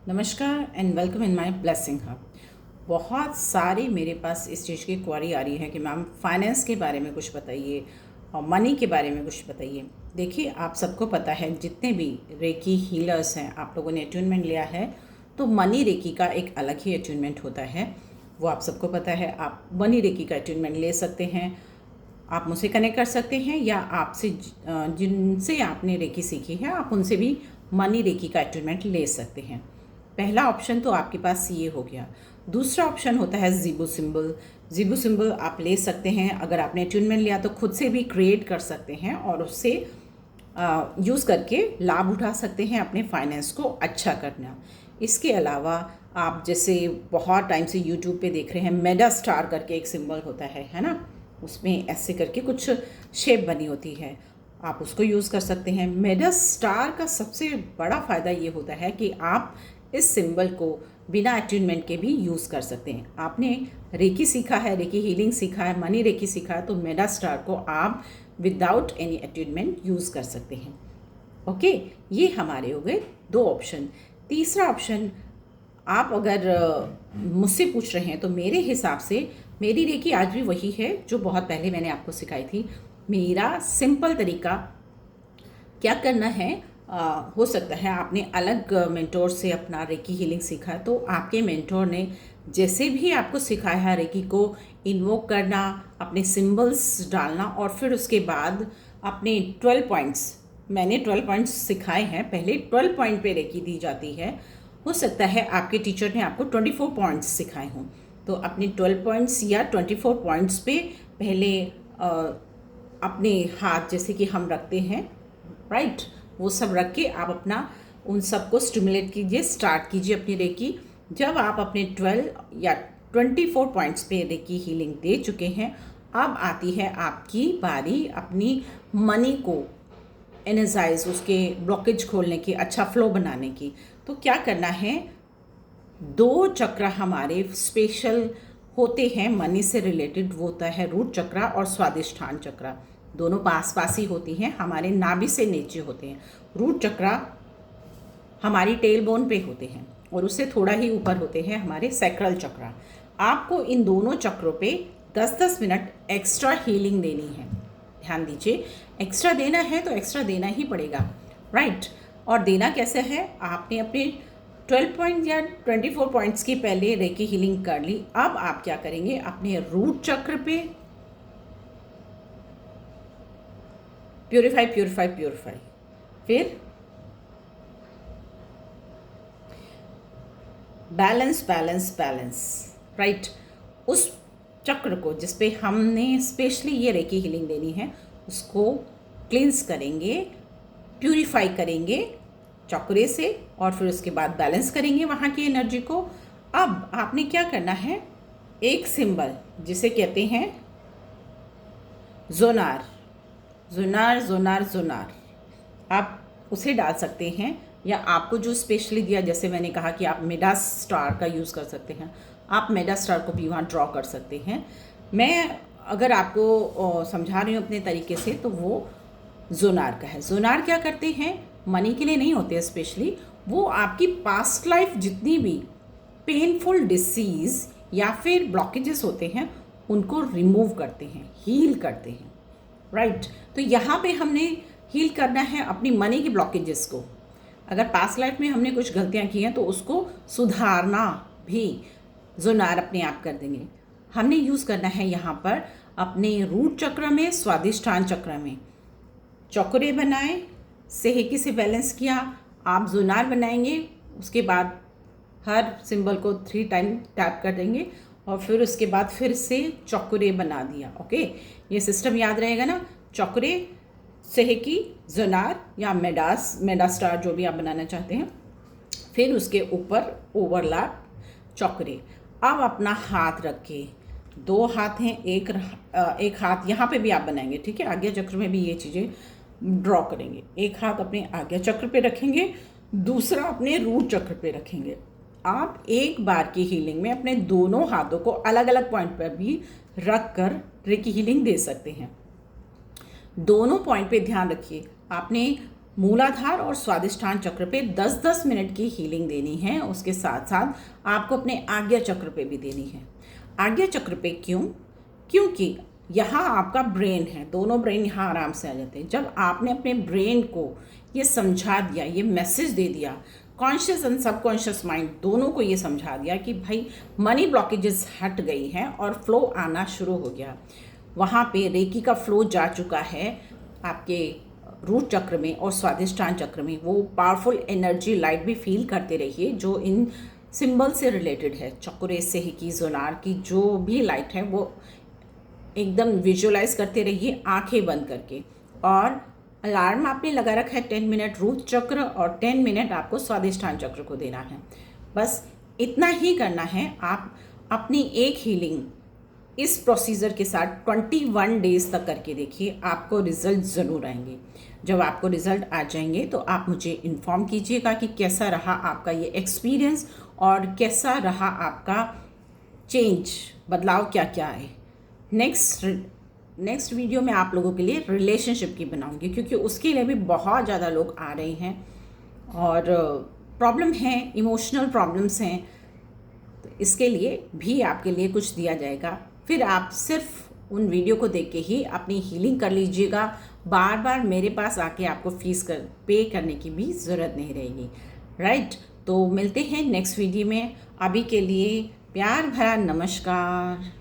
नमस्कार and welcome in my blessing hub. बहुत सारी मेरे पास इस चीज़ की क्वेरी आ रही है कि मैम फाइनेंस के बारे में कुछ बताइए और मनी के बारे में कुछ बताइए। देखिए, आप सबको पता है, जितने भी रेकी हीलर्स हैं, आप लोगों ने अट्यूनमेंट लिया है तो मनी रेकी का एक अलग ही अट्यूनमेंट होता है, वो आप सबको पता है। आप मनी रेकी का अट्यूनमेंट ले सकते हैं, आप मुझसे कनेक्ट कर सकते हैं, या आपसे जिनसे आपने रेकी सीखी है आप उनसे भी मनी रेकी का अट्यूनमेंट ले सकते हैं। पहला ऑप्शन तो आपके पास ये हो गया। दूसरा ऑप्शन होता है ज़ीबो सिंबल। ज़ीबो सिंबल आप ले सकते हैं, अगर आपने अट्यूनमेंट लिया तो खुद से भी क्रिएट कर सकते हैं और उससे यूज़ करके लाभ उठा सकते हैं अपने फाइनेंस को अच्छा करना। इसके अलावा आप जैसे बहुत टाइम से यूट्यूब पे देख रहे हैं, मेडा स्टार करके एक सिंबल होता है ना, उसमें ऐसे करके कुछ शेप बनी होती है, आप उसको यूज़ कर सकते हैं। मेडा स्टार का सबसे बड़ा फ़ायदा ये होता है कि आप इस सिंबल को बिना अट्यूनमेंट के भी यूज़ कर सकते हैं। आपने रेकी सीखा है, रेकी हीलिंग सीखा है, मनी रेकी सीखा है, तो मेडा स्टार को आप विदाउट एनी अट्यूनमेंट यूज़ कर सकते हैं। ओके, ये हमारे हो गए दो ऑप्शन। तीसरा ऑप्शन, आप अगर मुझसे पूछ रहे हैं तो मेरे हिसाब से मेरी रेकी आज भी वही है जो बहुत पहले मैंने आपको सिखाई थी। मेरा सिंपल तरीका क्या करना है, हो सकता है आपने अलग मेंटोर से अपना रेकी हीलिंग सीखा है, तो आपके मेंटोर ने जैसे भी आपको सिखाया है रेकी को इन्वोक करना, अपने सिंबल्स डालना और फिर उसके बाद अपने 12 पॉइंट्स, मैंने 12 पॉइंट्स सिखाए हैं। पहले 12 पॉइंट पे रेकी दी जाती है। हो सकता है आपके टीचर ने आपको 24 पॉइंट्स सिखाए हों, तो अपने 12 पॉइंट्स या 24 पॉइंट्स पे पहले अपने हाथ जैसे कि हम रखते हैं, राइट, वो सब रख के आप अपना उन सबको स्टिमुलेट कीजिए, स्टार्ट कीजिए अपनी रेकी। जब आप अपने 12 या 24 पॉइंट्स पे रेकी हीलिंग दे चुके हैं, अब आती है आपकी बारी अपनी मनी को एनर्जाइज, उसके ब्लॉकेज खोलने की, अच्छा फ्लो बनाने की। तो क्या करना है, दो चक्र हमारे स्पेशल होते हैं मनी से रिलेटेड, वो होता है रूट चक्र और स्वादिष्ठान चक्र। दोनों पास पास ही होती हैं, हमारे नाभि से नीचे होते हैं। रूट चक्र हमारी टेल बोन पे होते हैं और उससे थोड़ा ही ऊपर होते हैं हमारे सैक्रल चक्र। आपको इन दोनों चक्रों पे 10-10 मिनट एक्स्ट्रा हीलिंग देनी है। ध्यान दीजिए, एक्स्ट्रा देना है तो एक्स्ट्रा देना ही पड़ेगा, राइट। और देना कैसे है, आपने अपने 12 पॉइंट या 24 पॉइंट्स की पहले रेकी हीलिंग कर ली। अब आप क्या करेंगे, अपने रूट चक्र पे प्यूरिफाई प्यूरिफाई प्यूरिफाई, फिर बैलेंस बैलेंस बैलेंस, राइट। उस चक्र को जिस पे हमने स्पेशली ये रेकी हीलिंग देनी है, उसको क्लींस करेंगे, प्यूरिफाई करेंगे चक्रे से, और फिर उसके बाद बैलेंस करेंगे वहाँ की एनर्जी को। अब आपने क्या करना है, एक सिंबल जिसे कहते हैं जोनार, जोनार जोनार जोनार, आप उसे डाल सकते हैं, या आपको जो स्पेशली दिया, जैसे मैंने कहा कि आप मेडा स्टार का यूज़ कर सकते हैं, आप मेडा स्टार को भी वहाँ ड्रॉ कर सकते हैं। मैं अगर आपको समझा रही हूँ अपने तरीके से, तो वो जोनार का है। जोनार क्या करते हैं, मनी के लिए नहीं होते स्पेशली, वो आपकी पास्ट लाइफ जितनी भी पेनफुल डिसीज़ या फिर ब्लॉकेजेस होते हैं उनको रिमूव करते हैं, हील करते हैं, राइट। तो यहाँ पे हमने हील करना है अपनी मनी की ब्लॉकेजेस को। अगर पास्ट लाइफ में हमने कुछ गलतियाँ की हैं तो उसको सुधारना भी जोनार अपने आप कर देंगे। हमने यूज़ करना है यहाँ पर अपने रूट चक्र में, स्वादिष्ठान चक्र में चक्रे बनाए, सेहकी से बैलेंस किया, आप जोनार बनाएंगे। उसके बाद हर सिंबल को 3 टाइम टैप कर देंगे और फिर उसके बाद फिर से चक्रे बना दिया। ओके, ये सिस्टम याद रहेगा ना, चक्रे, सेहकी, जोनार या मेडा स्टार, जो भी आप बनाना चाहते हैं, फिर उसके ऊपर ओवरलैप चक्रे। अब अपना हाथ रखे, 2 हाथ हैं, एक हाथ यहाँ पे भी आप बनाएंगे, ठीक है, आज्ञा चक्र में भी ये चीज़ें ड्रॉ करेंगे। एक हाथ अपने आज्ञा चक्र पे रखेंगे, दूसरा अपने रूट चक्र पे रखेंगे। आप एक बार की हीलिंग में अपने दोनों हाथों को अलग अलग पॉइंट पर भी रख कर रेकी हीलिंग दे सकते हैं। दोनों पॉइंट पे ध्यान रखिए, आपने मूलाधार और स्वादिष्ठान चक्र पे 10-10 मिनट की हीलिंग देनी है। उसके साथ साथ आपको अपने आज्ञा चक्र पे भी देनी है। आज्ञा चक्र पे क्यों? क्योंकि यहाँ आपका ब्रेन है, दोनों ब्रेन यहाँ आराम से आ जाते हैं। जब आपने अपने ब्रेन को ये समझा दिया, ये मैसेज दे दिया, कॉन्शियस एंड सबकॉन्शियस माइंड दोनों को ये समझा दिया कि भाई मनी ब्लॉकेजेस हट गई हैं और फ्लो आना शुरू हो गया, वहाँ पे रेकी का फ्लो जा चुका है आपके रूट चक्र में और स्वादिष्ठान चक्र में। वो पावरफुल एनर्जी लाइट भी फील करते रहिए जो इन सिंबल से रिलेटेड है। चक्रे से ही की जोनार की जो भी लाइट है वो एकदम विजुअलाइज करते रहिए आंखें बंद करके। और अलार्म आपने लगा रखा है 10 मिनट रूट चक्र और 10 मिनट आपको स्वादिष्ठान चक्र को देना है। बस इतना ही करना है। आप अपनी एक हीलिंग इस प्रोसीजर के साथ 21 डेज़ तक करके देखिए, आपको रिज़ल्ट ज़रूर आएंगे। जब आपको रिज़ल्ट आ जाएंगे तो आप मुझे इन्फॉर्म कीजिएगा कि कैसा रहा आपका ये एक्सपीरियंस और कैसा रहा आपका चेंज, बदलाव क्या क्या है। नेक्स्ट वीडियो में आप लोगों के लिए रिलेशनशिप की बनाऊंगी, क्योंकि उसके लिए भी बहुत ज़्यादा लोग आ रहे हैं और प्रॉब्लम है, इमोशनल प्रॉब्लम्स हैं। तो इसके लिए भी आपके लिए कुछ दिया जाएगा। फिर आप सिर्फ उन वीडियो को देख के ही अपनी हीलिंग कर लीजिएगा। बार बार मेरे पास आके आपको फीस पे करने की भी ज़रूरत नहीं रहेगी, राइट? तो मिलते हैं नेक्स्ट वीडियो में। अभी के लिए प्यार भरा नमस्कार।